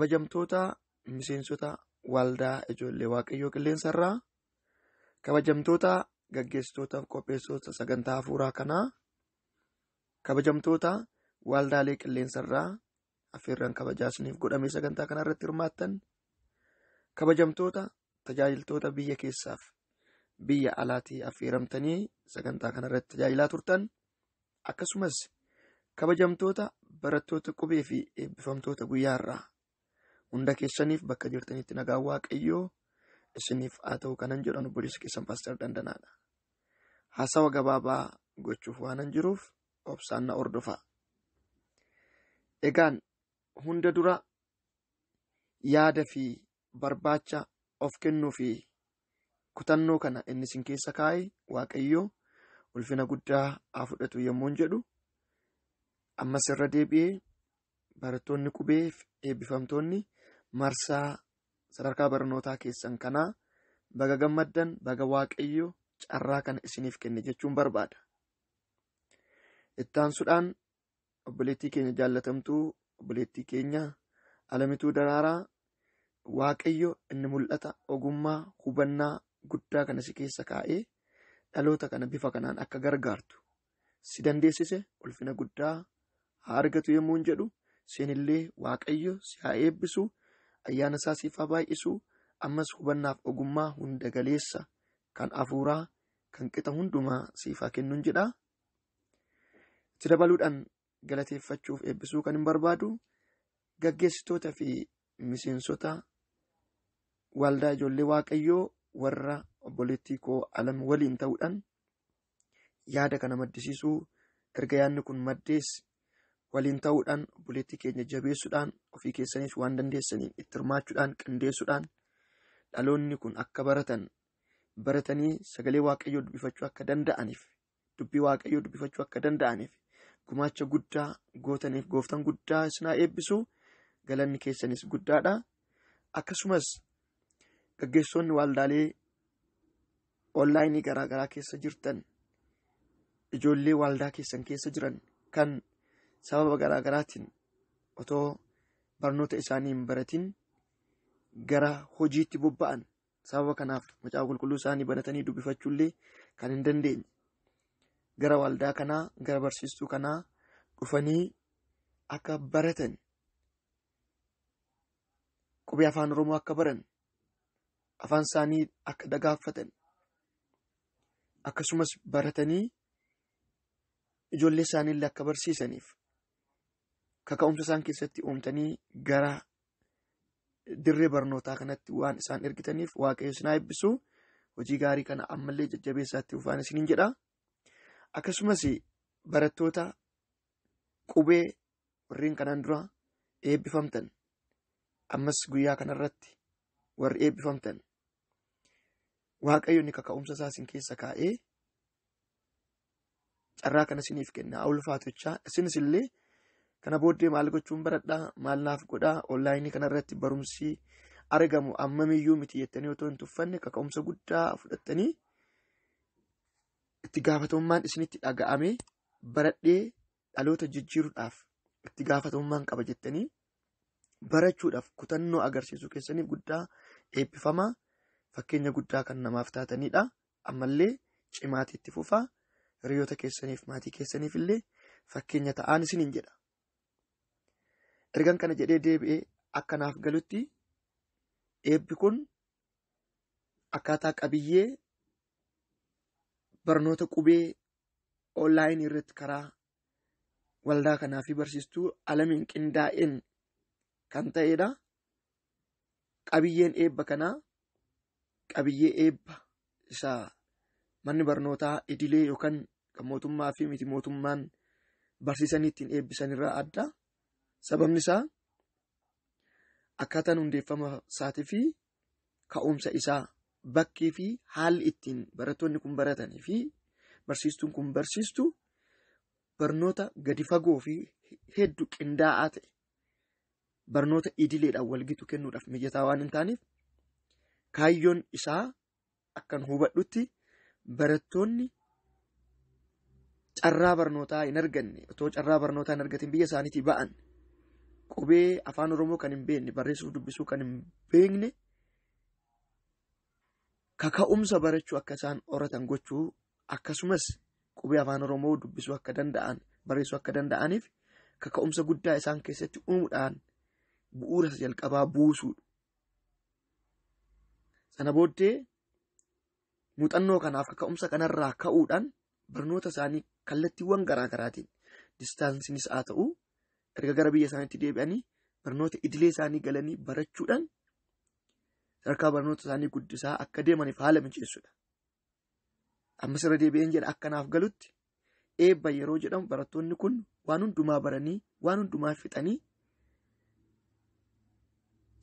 kabajamtoota miseensota waldaa ijoollee waaqayyoo qilleensarraa, kabajamtoota gaggeessitootaaf qopheessitoota sagantaa hafuuraa kanaa, kabajamtoota waldaalee qilleensarraa affeerran kabajaa isiniif godhamee sagantaa kana irratti hirmaattan, kabajamtoota tajaajiltoota biyya keessaaf biyya alaatii affeeramtanii sagantaa kana irratti tajaajilaa turtan, akkasumas kabajamtoota barattoota qubee fi eebbifamtoota guyyaa irraa hunda keessaniif bakka jirtanitti nagaan waaqayyoo isiniif haa ta'u kanan jedhan obboleessa keessan Paaster Dandanaadha. Haasawa gabaabaa gochuuf waanan jiruuf obsaan na hordofaa. Egaan hunda dura yaada fi barbaacha of kennuu fi kutannoo kana inni isin keessa kaa'e waaqayyoo ulfina guddaa haa fudhatu yommuun jedhu, ammas irra deebi'ee barattoonni qubee fi eebbifamtoonni marsaa sadarkaa barnootaa keessan kanaa baga gammaddan, baga waaqayyoo carraa kana isiniif kenne jechuun barbaada. Ittaansuudhaan obboleettii keenya jaallatamtuu, obboleettii keenya Alamituu Daraaraa, waaqayyo inni mul'ata ogummaa hubannaa guddaa kana si keessa kaa'ee dhaloota kana bifa kanaan akka gargaartu si dandeessise ulfina guddaa haa argatu yommuun jedhu, siinillee waaqayyo si haa eebbisu, ayyaana isaa siif haa baay'isu, ammas hubannaaf ogummaa hunda galeessa kan hafuuraa kan qixa hundumaa siif haa kennuun jedha. Itti dabaluudhaan galateeffachuuf eebbisuu kan hin barbaadu gaggeessitoota fi miseensota waldaa ijoollee waaqayyoo warra obboleettii koo Alam waliin ta'uudhaan yaada kana maddisiisuu, erga yaadni kun maddees waliin ta'uudhaan obboleettii keenya jabeessuudhaan ofii keessaniif waan dandeessaniin itti hirmaachuudhaan qindeessuudhaan dhaloonni kun akka baratanii sagalee waaqayyoo dubbifachuu akka danda'aniif, dubbii waaqayyoo dubbifachuu akka danda'aniif gumaacha guddaa gootaniif gooftaan guddaa isin haa eebbisu. Galanni keessanis guddaadha. Akkasumas gaggeessonni waldaalee onlaayinii garaagaraa keessa jirtan, ijoollee waldaa keessan keessa jiran kan sababa garaagaraatiin otoo barnoota isaanii hin baratin gara hojiitti bobba'an, sababa kanaaf macaafa qulqulluu isaanii baratanii dubbifachuullee kan hin dandeenye, gara waldaa kanaa, gara barsiistuu kanaa dhufanii akka baratan, qubee afaan Oromoo akka baran, afaan isaanii akka dagaaffatan, akkasumas baratanii ijoollee isaaniillee akka barsiisaniif kaka'umsa isaan keessatti uumtanii gara dirree barnootaa kanatti waan isaan ergitaniif waaqayyo isin haa eebbisu. Hojii gaarii kana ammallee jajjabeessaatti ufaan isiniin jedha. Akkasumas barattoota qubee warreen kanaan dura eebbifamtan, ammas guyyaa kanarratti warri eebbifamtan, waaqayyo inni kaka'umsa isaa isin keessa kaa'ee carraa kana isiniif kenna. Haa ulfaatochaa isinis illee kana booddee maal gochuun baradhaa, maal naaf godhaa, onlaayinii kanarratti barumsi argamu ammamiyyuu miti jettanii otoo hin tuffanne kaka'umsa guddaa fudhattanii itti gaafatamummaan isinitti dhaga'ame baradhee dhaloota jijjiiruudhaaf itti gaafatamummaan qaba jettanii barachuudhaaf kutannoo agarsiisuu keessaniif guddaa eebbifamaa, fakkeenya guddaa kan namaaf taatanidha. Ammallee cimaatti itti fufaa, hiriyoota keessaniif maatii keessaniif illee fakkeenya ta'aan isiniin jedha. Ergan kana jedhee deebi'ee akkanaaf galutti eebbi kun akkaataa qabiyyee barnoota qubee onlaayinii irratti karaa waldaa kanaa fi barsiistuu Alamiin qindaa'een kan ta'edha. Qabiyyeen eebba kanaa qabiyyee eebba isaa manni barnootaa idilee yookaan kan mootummaa fi miti mootummaan barsiisanii ittiin eebbisanirraa adda. Sababni isaa akkaataan hundeeffama isaatii fi ka'umsa isaa, bakkii fi haalli ittiin barattoonni kun baratanii fi barsiistuun kun barsiistu barnoota gadi fagoo fi hedduu qindaa'aa ta'e barnoota idileedhaan walgitu kennuudhaaf mijataa waan hin taaneef kaayyoon isaa akkan hubadhutti barattoonni carraa barnootaa hin arganne, otoo carraa barnootaa hin argatin biyya isaaniitii ba'an qubee afaan Oromoo kan hin beekne barreessuu dubbisuu kan hin beekne kaka'umsa barachuu akka isaan horatan gochuu akkasumas qubee afaan Oromoo dubbisuu akka danda'an barreessuu akka danda'aniif kaka'umsa guddaa isaan keessatti uumuudhaan bu'uura jalqabaa buusuudha. Sana booddee muuxannoo kanaaf kaka'umsa kanarraa ka'uudhaan barnoota isaanii kallattiiwwan garaa garaatiin distaansiinis haa ta'u erga gara biyya isaaniitti deebi'anii barnoota idilee isaanii galanii barachuudhaan sadarkaa barnoota isaanii guddisaa akka deemaniif haala mijeessuudha. Ammas irra deebi'een jedha akkanaaf galutti eebba yeroo jedhamu barattoonni kun waan hundumaa baranii waan hundumaa fixanii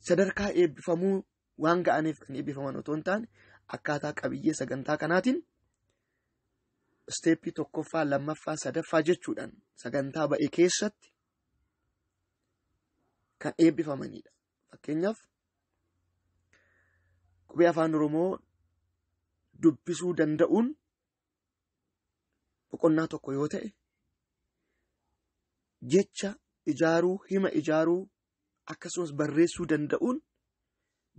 sadarkaa eebbifamuu waan ga'aniif kan eebbifaman otoo hin taane akkaataa qabiyyee sagantaa kanaatiin isteeppii tokkoffaa lammaffaa sadaffaa jechuudhaan sagantaa ba'e keessatti kan eebbifamanidha. Fakkeenyaaf qubee afaan Oromoo dubbisuu danda'uun boqonnaa tokko yoo ta'e jecha ijaaruu hima ijaaruu akkasumas barreessuu danda'uun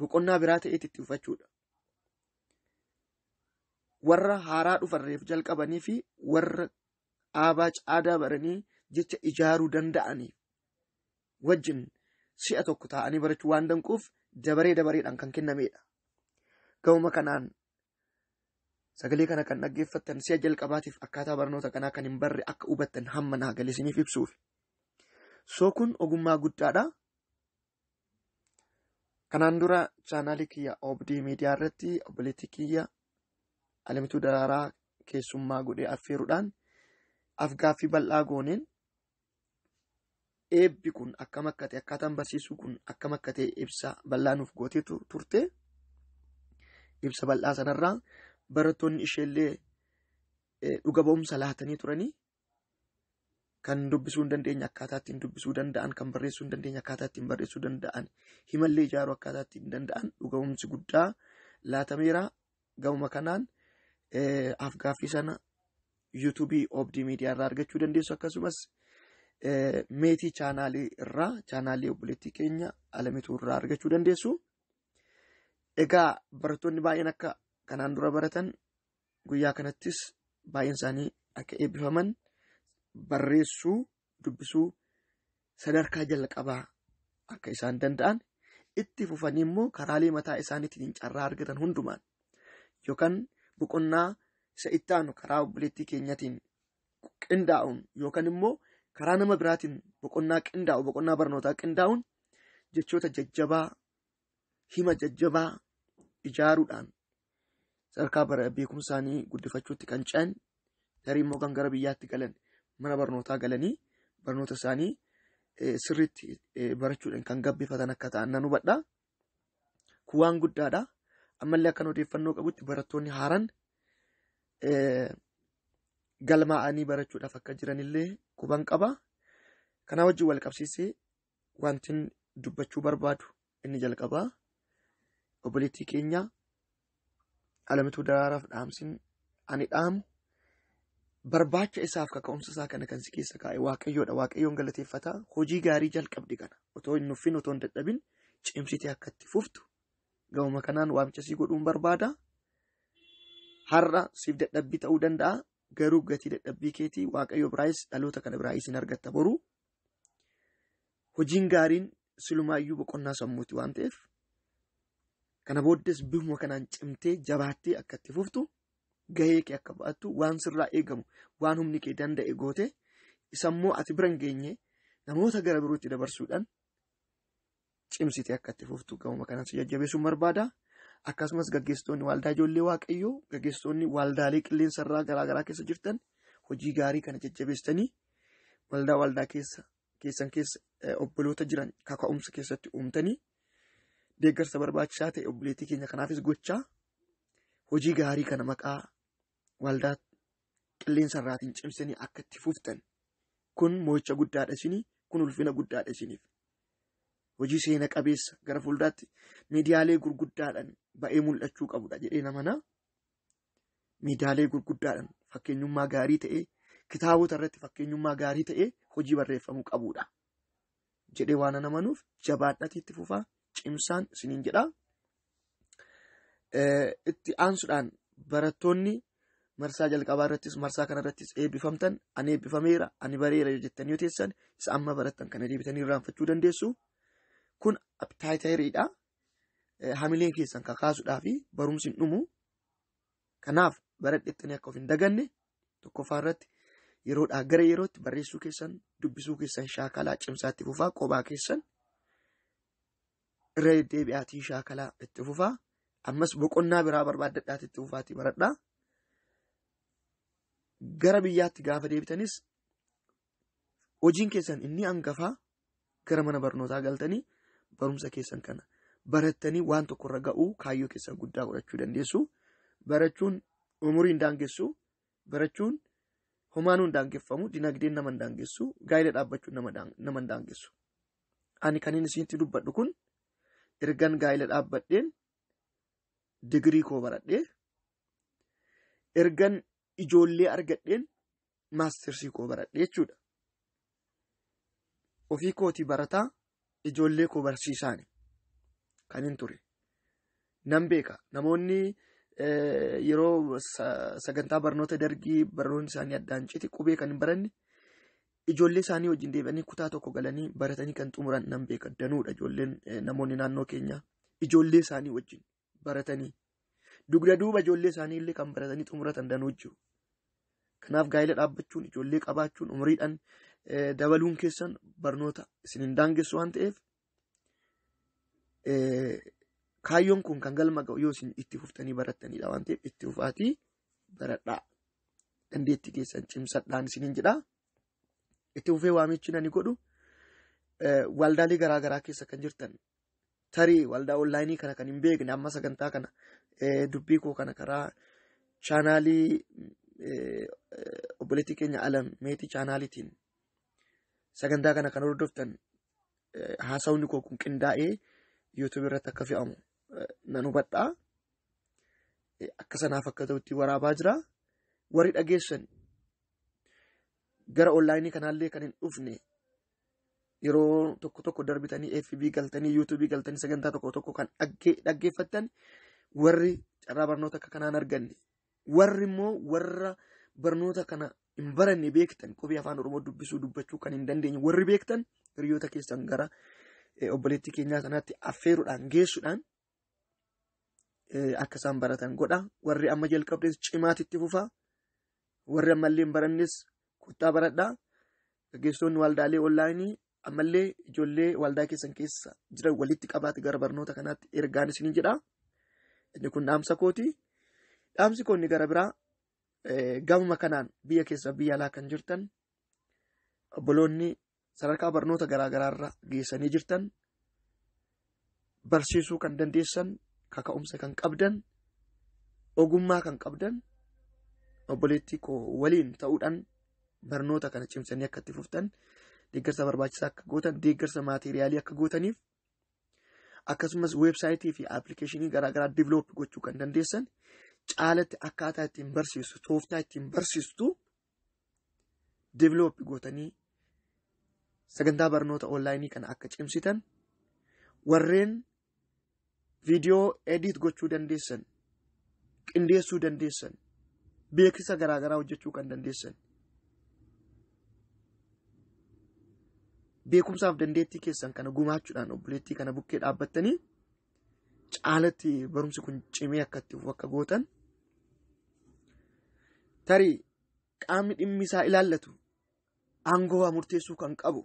boqonnaa biraa ta'eetti itti ufachuudha. Warra haaraa dhufarreef jalqabanii fi warra aabaa caadaa baranii jecha ijaaruu danda'aniif wajjin si'a tokko taa'anii barachuu waan danquuf dabareedhaan kan kennamedha. Gahuma kanaan sagalee kana kan dhaggeeffattan si'a jalqabaatiif akkaataa barnoota kanaa kan hin barre akka hubattan hamma naa galee isiniif ibsuuf. Kun ogummaa guddaadha. Kanaan dura chaanaalii kiyya Obdii Miidiyaa irratti obboleettii kiyya Alamituu Daraaraa keessummaa godhee affeeruudhaan afgaaffii bal'aa gooneen eebbi kun akkam akka ta'e akkaataan barsiisuu kun akkam akka ta'e ibsa bal'aa nuuf gootee turte. Ibsa bal'aa sanarraa barattoonni isheellee dhuga ba'umsa laatanii turanii kan dubbisuu hin dandeenye akkaataa ittiin dubbisuu danda'an kan barreessuu hin dandeenye akkaataa ittiin barreessuu danda'an himallee ijaaruu akkaataa ittiin danda'an dhuga ba'umsi guddaa laatameera. Gahuma kanaan afgaaffii sana yuutuubii Obdii Miidiyaa irraa argachuu dandeessu akkasumas meetii chaanaalii obboleettii keenya Alamituu irraa argachuu dandeessu. Egaa barattoonni baay'een akka kanaan dura baratan guyyaa kanattis baay'een isaanii akka eebbifaman barreessuu dubbisuu sadarkaa jalqabaa akka isaan danda'an itti fufanii immoo karaalee mataa isaaniitiin carraa argatan hundumaan yookaan boqonnaa isa itti aanu karaa obboleettii keenyatiin qindaa'uun yookaan immoo karaa nama biraatiin boqonnaa barnootaa qindaa'uun jechoota jajjabaa hima jajjabaa ijaaruudhaan sadarkaa beekumsaanii guddifachuutti kan ce'an tarii immoo kan gara biyyaatti galan mana barnootaa galanii barnoota isaanii sirriitti barachuudhaan kan gabbifatan akka ta'an nan hubadha. Kun waan guddaadha. Ammallee akkan odeeffannoo qabutti barattoonni haaraan galmaa'anii barachuudhaaf akka jiranillee quban qaba. Kana wajjin wal qabsiisee wantin dubbachuu barbaadu inni jalqabaa obboleettii keenya Alamituu Daraaraaf dhaamsin ani dhaamu barbaacha isaaf kaka'umsa isaa kana kan si keessa kaa'e Waaqayyoodha. Waaqayyoon galateeffata. Hojii gaarii jalqabdi kana otoo hin nuffin otoo hin dadhabin cimsitee akka itti fuftu gahuma kanaan waamicha sii godhuun barbaada. Har'a siif dadhabbii ta'uu danda'a. Garuu gatii dadhabbii keetii Waaqayyo biraayis dhaloota kana biraayis hin argatta boru. Hojiin gaariin silumaayyuu boqonnaa sammuuti waan ta'eef kana booddes bifuma kanaan cimtee jabaattee akka itti fuftu gahee kee akka ba'attu waan sirraa eegamu waan humni kee danda'e goote isammoo ati bira hin geenye namoota gara birootti dabarsuudhaan cimsitee akka itti fuftu gahuma kanaan si jajjabeessuun barbaada. Akkasumas gaggeessitoonni waldaa ijoollee Waaqayyoo gaggeessitoonni waldaalee qilleensarraa garaagaraa keessa jirtan hojii gaarii kana jajjabeessitanii waldaa keessan keessa obboloota jiran kaka'umsa keessatti uumtanii deeggarsa barbaachisaa ta'e obboleettii keenya kanaafis gochaa hojii gaarii kana maqaa waldaa qilleensarraatiin cimsanii akka itti fuftan kun mo'icha guddaadha isinii kun ulfina guddaadha isiniif. Hojii seena qabeessa gara fuulduraatti miidiyaalee gurguddaadhaan ba'ee mul'achuu qabudha jedhee namana. Miidiyaalee gurguddaadhaan fakkeenyummaa gaarii ta'ee kitaabota irratti fakkeenyummaa gaarii ta'ee hojii barreeffamuu qabudha. jedhee waan amanuuf jabaadhati itti fufaa cimsaan isiniin jedha. Itti aansuudhaan barattoonni marsaa jalqabaa irrattis marsaa kana irrattis eebbifamtan ani eebbifameera ani bareera jettanii yoo teessan isa amma barattan kana deebitanii irraanfachuu dandeessu. Kun abtaayitariidha. Hamilee keessan kakaasuudhaa fi barumsi hin dhumu. Kanaaf baradhettanii akka of hin daganne tokkoffaa irratti yeroodhaa gara yerootti barreessuu keessan dubbisuu keessan shaakalaa cimsaatti fufaa qophaa keessan irra deddeebi'aatii shaakalaa itti fufaa. Ammas boqonnaa biraa barbaaddadhaatti itti fufaatii baradhaa. Gara biyyaatti gaafa deebitanis hojiin keessan inni hangafaa gara mana barnootaa galtanii barumsa keessan kana barattanii waan tokko irra ga'uu kaayyoo keessan guddaa godhachuu dandeessu. Barachuun umurii hin daangessu. Barachuun homaanuu hin daangeffamu. Dinagdeen nama hin daangessu. Gaa'ela dhaabbachuun nama hin daangessu. Ani kan inni isinitti dubbadhu kun ergan gaa'ela dhaabbadheen digirii koo baradhee ergan ijoollee argadheen maastersii koo baradhee jechuudha. Ofii kootii barataa ijoollee koo barsiisaani kan hin ture. Nan beeka namoonni yeroo sagantaa barnoota dargii barnoonni isaanii addaan citi qubee kan hin baranne ijoollee isaanii wajjin deebi'anii kutaa tokko galanii baratanii kan xumuran nan beeka danuudha. Ijoolleen namoonni naannoo keenyaa ijoollee isaanii wajjin baratanii dugda duuba ijoollee isaanii illee kan baratanii xumuratan danuu jiru. Kanaaf gaa'ela dhaabbachuun ijoollee qabaachuun umuriidhaan dabaluun keessan barnoota isin hin daangessu waan ta'eef kaayyoon kun kan galma ga'u yoo isin itti fuftanii barattanidha waan ta'eef itti fufaatii baradhaa. Dandeettii keessan cimsadhaan isiniin jedhaa. Itti fufee waamichi ani godhu waldaalee garaa garaa keessa kan jirtan tarii waldaa onlaayinii kana kan hin beekne amma sagantaa kana dubbii koo kana karaa chaanaalii obboleettii keenya Alam Meetii chaanaaliitiin sagantaa kana kan hordoftan haasawni koo kun qindaa'ee YouTube irratti akka fe'amu nan hubadhaa. Akka sanaaf akka ta'utti waraabaa jira. Warri dhageessan gara onlaayinii kanaallee kan hin dhufne yeroo tokko tokko darbitanii FB galtanii YouTube galtanii sagantaa tokko tokko kan dhaggeeffattan warri carraa barnoota akka kanaan arganne warri immoo warra barnoota kana hin baranne beektan qubee afaan Oromoo dubbisuu dubbachuu kan hin dandeenye warri beektan hiriyoota keessan gara obboleettii keenyaa kanaatti affeeruudhaan geessuudhaan akka isaan baratan godha. Warri amma jalqabdes cimaatti itti fufaa. Warri ammallee hin barannes kuttaa baradhaa. Gaggeessitoonni waldaalee onlaayinii ammallee ijoollee waldaa keessan keessa jiran walitti qabaate gara barnoota kanaatti ergaan isiniin jedhaa. Inni kun dhaamsa kooti. Dhaamsi koo inni gara biraa gamuma kanaan biyya keessa biyya alaa kan jirtan obboloonni sadarkaa barnoota garaa garaarra geessanii jirtan barsiisuu kan dandeessan kaka'umsa kan qabdan ogummaa kan qabdan obboleettii koo waliin ta'uudhaan barnoota kana cimsanii akka itti fuftan deeggarsa barbaachisaa akka gootan deeggarsa maateriiyaalii akka gootaniif akkasumas weebsaayitii fi aappilikeeshinii garaa garaa diiveloop gochuu kan dandeessan caalatti akkaataa ittiin barsiistu tooftaa ittiin barsiistu diiveloop gootanii sagantaa barnoota onlaayinii kana akka cimsitan warreen viidiyoo edit gochuu dandeessan qindeessuu dandeessan beeksisa garaa garaa hojjechuu kan dandeessan beekumsaaf dandeettii keessan kana gumaachuudhaan obboleettii kana bukkee dhaabbattanii caalatti barumsi kun cimee akka itti fufu akka gootan tarii qaamni dhimmi isaa ilaallatu aangoo murteessuu kan qabu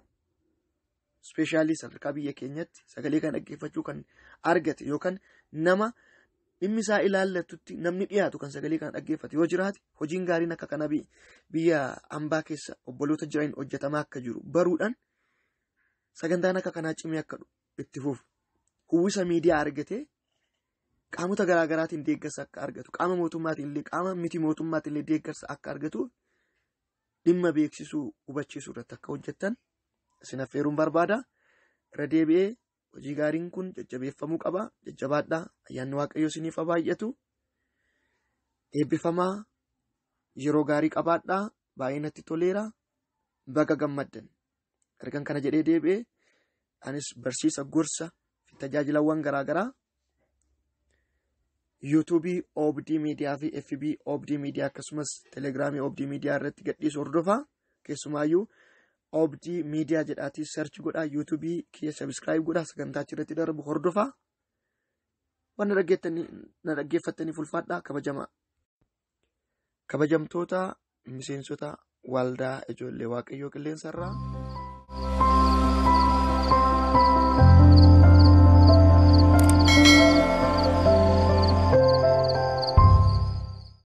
ispeeshaalii sadarkaa biyya keenyatti sagalee kan dhaggeeffachuu kan argate yookaan nama dhimmi isaa ilaallatutti namni dhiyaatu kan sagalee kan dhaggeeffate yoo jiraate hojiin gaariin akka kana biyya hambaa keessa obboloota jiran hojjetamaa akka jiru baruudhaan sagantaan akka kanaa cimee akka itti fufu uwwisa miidiyaa argatee qaamota garaa garaatiin deeggarsa akka argatu qaama mootummaatiin illee qaama miti mootummaatiin illee deeggarsa akka argatu dhimma beeksisuu hubachiisuu irratti akka hojjettan isin affeeruun barbaada. Irra deebi'ee hojii gaariin kun jajjabeeffamuu qaba. Jajjabaadhaa. Ayyaanni Waaqayyoo isiniif haa baay'atu. Eebbifamaa yeroo gaarii qabaadhaa. Baay'ee natti toleera. Baga gammaddan. Ergan kana jedhee deebi'ee anis barsiisa gorsa fi tajaajilawwan garaagaraa yuutuubii Oobdii Miidiyaa fi FB Oobdii Miidiyaa akkasumas telegiraamii Oobdii Miidiyaa irratti gadhiisu hordofaa. Keessumaayyuu Oobdii Miidiyaa jedhaatii search godhaa, yuutuubii kiyya sabiskiraayib godhaa, sagantaa achirratti darbu hordofaa. Waan na dhaggeeffattaniif ulfaadhaa. Kabajamtoota miseensota waldaa ijoollee Waaqayyoo qilleensarraa.